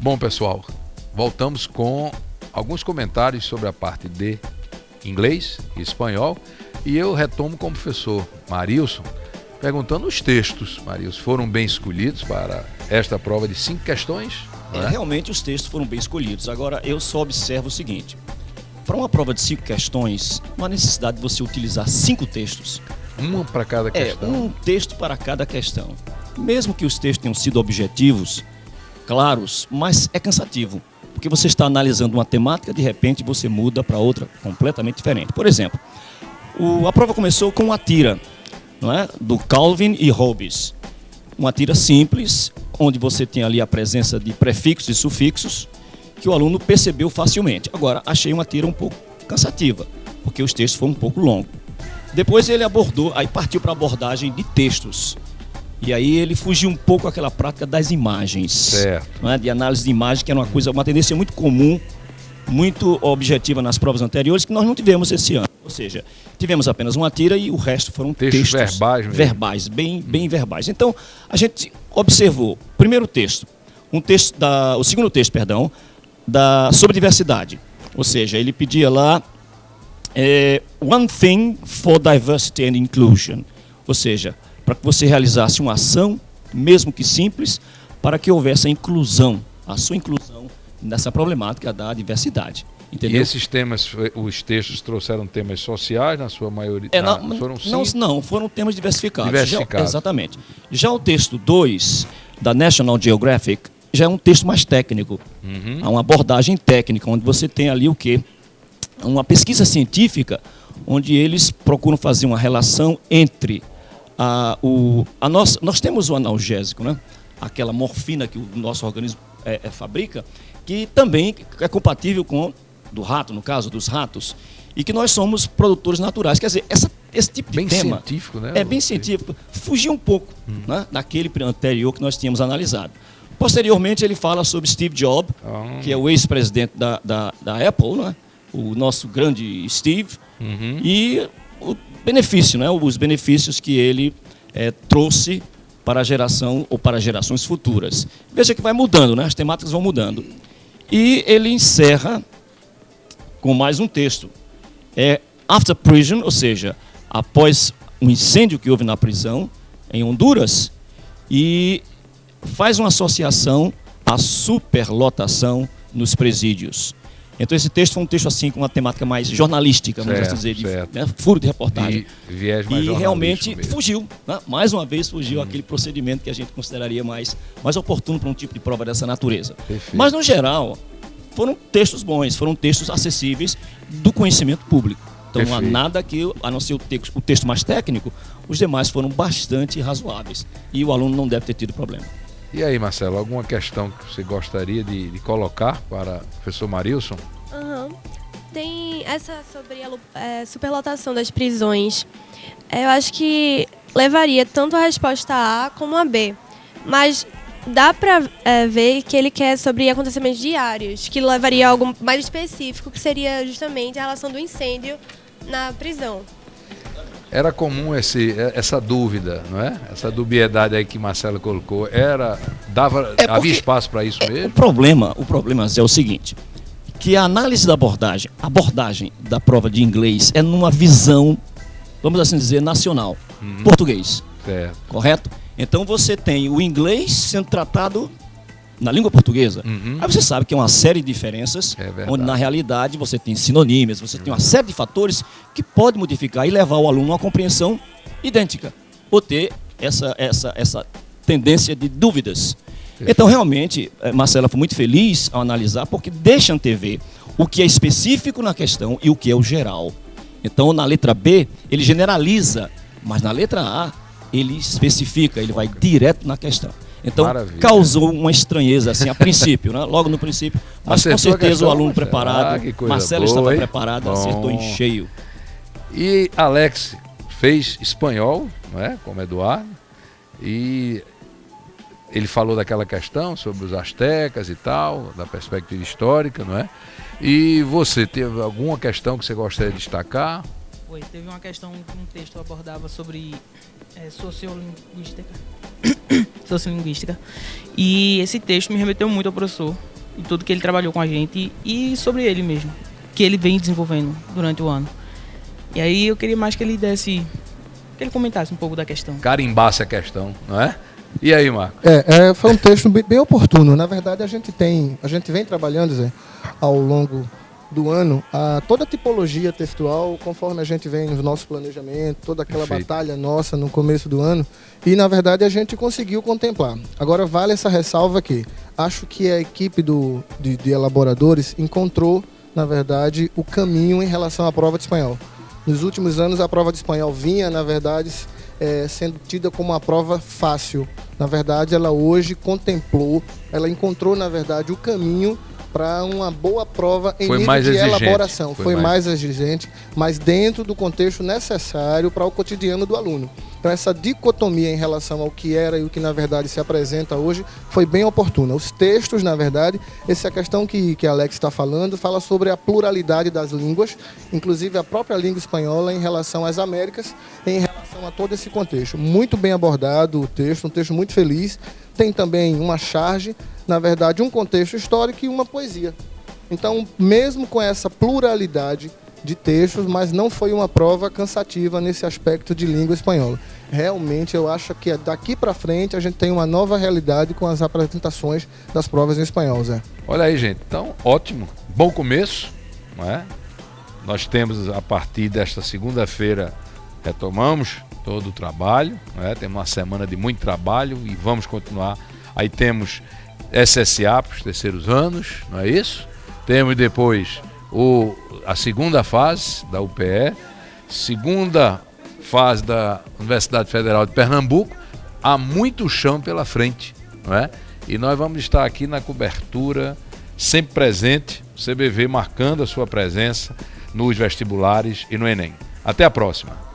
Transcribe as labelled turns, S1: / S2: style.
S1: Bom, pessoal, voltamos com alguns comentários sobre a parte de inglês e espanhol, e eu retomo com o professor Marilson, perguntando os textos. Marilson, foram bem escolhidos para esta prova de 5 questões?
S2: Realmente os textos foram bem escolhidos. Agora, eu só observo o seguinte: para uma prova de 5 questões, não há necessidade de você utilizar 5 textos.
S1: Uma para cada questão?
S2: Um texto para cada questão. Mesmo que os textos tenham sido objetivos, claros, mas é cansativo. Porque você está analisando uma temática, de repente você muda para outra completamente diferente. Por exemplo, a prova começou com uma tira, não é? Do Calvin e Hobbes. Uma tira simples, onde você tem ali a presença de prefixos e sufixos, que o aluno percebeu facilmente. Agora, achei uma tira um pouco cansativa, porque os textos foram um pouco longos. Depois ele abordou, aí partiu para a abordagem de textos. E aí ele fugiu um pouco àquela prática das imagens.
S1: Certo.
S2: Não é? De análise de imagem, que era uma tendência muito comum, muito objetiva nas provas anteriores, que nós não tivemos esse ano. Ou seja, tivemos apenas uma tira e o resto foram textos
S1: verbais mesmo.
S2: Verbais, bem verbais. Então, a gente observou, primeiro texto, o segundo texto, sobre diversidade. Ou seja, ele pedia lá one thing for diversity and inclusion. Ou seja, para que você realizasse uma ação, mesmo que simples, para que houvesse a sua inclusão nessa problemática da diversidade. Entendeu?
S1: E esses temas, os textos trouxeram temas sociais, na sua maioria?
S2: Foram temas diversificados.
S1: Diversificados.
S2: Exatamente. Já o texto 2, da National Geographic, já é um texto mais técnico. Há uma abordagem técnica, onde você tem ali o quê? Uma pesquisa científica, onde eles procuram fazer uma relação entre nós temos o analgésico, né? Aquela morfina que o nosso organismo fabrica, que também é compatível com do rato, no caso dos ratos, e que nós somos produtores naturais. Quer dizer, esse tipo de
S1: bem
S2: tema
S1: científico, né?
S2: É bem científico. Fugiu um pouco, né, daquele anterior que nós tínhamos analisado. Posteriormente, ele fala sobre Steve Jobs, que é o ex-presidente da Apple, né? O nosso grande Steve, e o benefício, né? Os benefícios que ele trouxe para a geração ou para gerações futuras. Veja que vai mudando, né? As temáticas vão mudando. E ele encerra com mais um texto. After prison, ou seja, após um incêndio que houve na prisão em Honduras, e faz uma associação à superlotação nos presídios. Então esse texto foi um texto assim com uma temática mais jornalística, vamos dizer, furo de reportagem. E realmente mesmo. Fugiu, né? Mais uma vez fugiu aquele procedimento que a gente consideraria mais oportuno para um tipo de prova dessa natureza.
S1: Perfeito.
S2: Mas no geral, foram textos bons, foram textos acessíveis do conhecimento público. Então não há nada que, a não ser o texto mais técnico, os demais foram bastante razoáveis. E o aluno não deve ter tido problema.
S1: E aí, Marcelo, alguma questão que você gostaria de colocar para o professor Marilson?
S3: Tem essa sobre a superlotação das prisões. Eu acho que levaria tanto a resposta A como a B. Mas dá para ver que ele quer sobre acontecimentos diários, que levaria a algo mais específico, que seria justamente a relação do incêndio na prisão.
S1: Era comum essa dúvida, não é? Essa dubiedade aí que Marcelo colocou, havia espaço para isso mesmo?
S2: O problema é o seguinte, que a análise da abordagem da prova de inglês é numa visão, vamos assim dizer, nacional, português,
S1: certo.
S2: Correto? Então você tem o inglês sendo tratado na língua portuguesa. Aí você sabe que é uma série de diferenças, onde na realidade você tem sinonímias, você tem uma série de fatores que pode modificar e levar o aluno a uma compreensão idêntica, ou ter essa tendência de dúvidas. Então realmente, Marcela foi muito feliz ao analisar, porque deixa antever o que é específico na questão e o que é o geral. Então na letra B ele generaliza, mas na letra A ele especifica, ele vai direto na questão. Então, maravilha. Causou uma estranheza, assim, a princípio, né? Logo no princípio. Mas com certeza o aluno preparado, Marcelo estava preparado, acertou em cheio.
S1: E Alex fez espanhol, não é? Como Eduardo, e ele falou daquela questão sobre os astecas e tal, da perspectiva histórica, não é? E você, teve alguma questão que você gostaria de destacar?
S4: Teve uma questão que um texto abordava sobre sociolinguística. E esse texto me remeteu muito ao professor, e tudo que ele trabalhou com a gente e sobre ele mesmo, que ele vem desenvolvendo durante o ano. E aí eu queria mais que ele comentasse um pouco da questão.
S1: Carimbasse a questão, não é? E aí, Marco?
S5: Foi um texto bem oportuno. Na verdade, a gente vem trabalhando, Zé, ao longo do ano, toda a tipologia textual, conforme a gente vem no nosso planejamento, toda aquela
S1: Perfeito.
S5: batalha nossa no começo do ano, e na verdade a gente conseguiu contemplar. Agora vale essa ressalva aqui. Acho que a equipe de elaboradores encontrou, na verdade, o caminho em relação à prova de espanhol. Nos últimos anos, a prova de espanhol vinha, na verdade, sendo tida como uma prova fácil. Na verdade, ela hoje ela encontrou, na verdade, o caminho para uma boa prova em nível de elaboração. Foi mais exigente, mas dentro do contexto necessário para o cotidiano do aluno. Então, essa dicotomia em relação ao que era e o que, na verdade, se apresenta hoje foi bem oportuna. Os textos, na verdade, essa questão que Alex está falando, fala sobre a pluralidade das línguas, inclusive a própria língua espanhola em relação às Américas, em relação a todo esse contexto. Muito bem abordado o texto, um texto muito feliz. Tem também uma charge, na verdade, um contexto histórico e uma poesia. Então, mesmo com essa pluralidade de textos, mas não foi uma prova cansativa nesse aspecto de língua espanhola. Realmente, eu acho que daqui para frente a gente tem uma nova realidade com as apresentações das provas em espanhol, Zé.
S1: Olha aí, gente. Então, ótimo. Bom começo, não é? Nós temos, a partir desta segunda-feira, retomamos todo o trabalho, não é? Temos uma semana de muito trabalho e vamos continuar. Aí temos SSA para os terceiros anos, não é isso? Temos depois a segunda fase da UPE, segunda fase da Universidade Federal de Pernambuco. Há muito chão pela frente, não é? E nós vamos estar aqui na cobertura, sempre presente, o CBV marcando a sua presença nos vestibulares e no Enem. Até a próxima.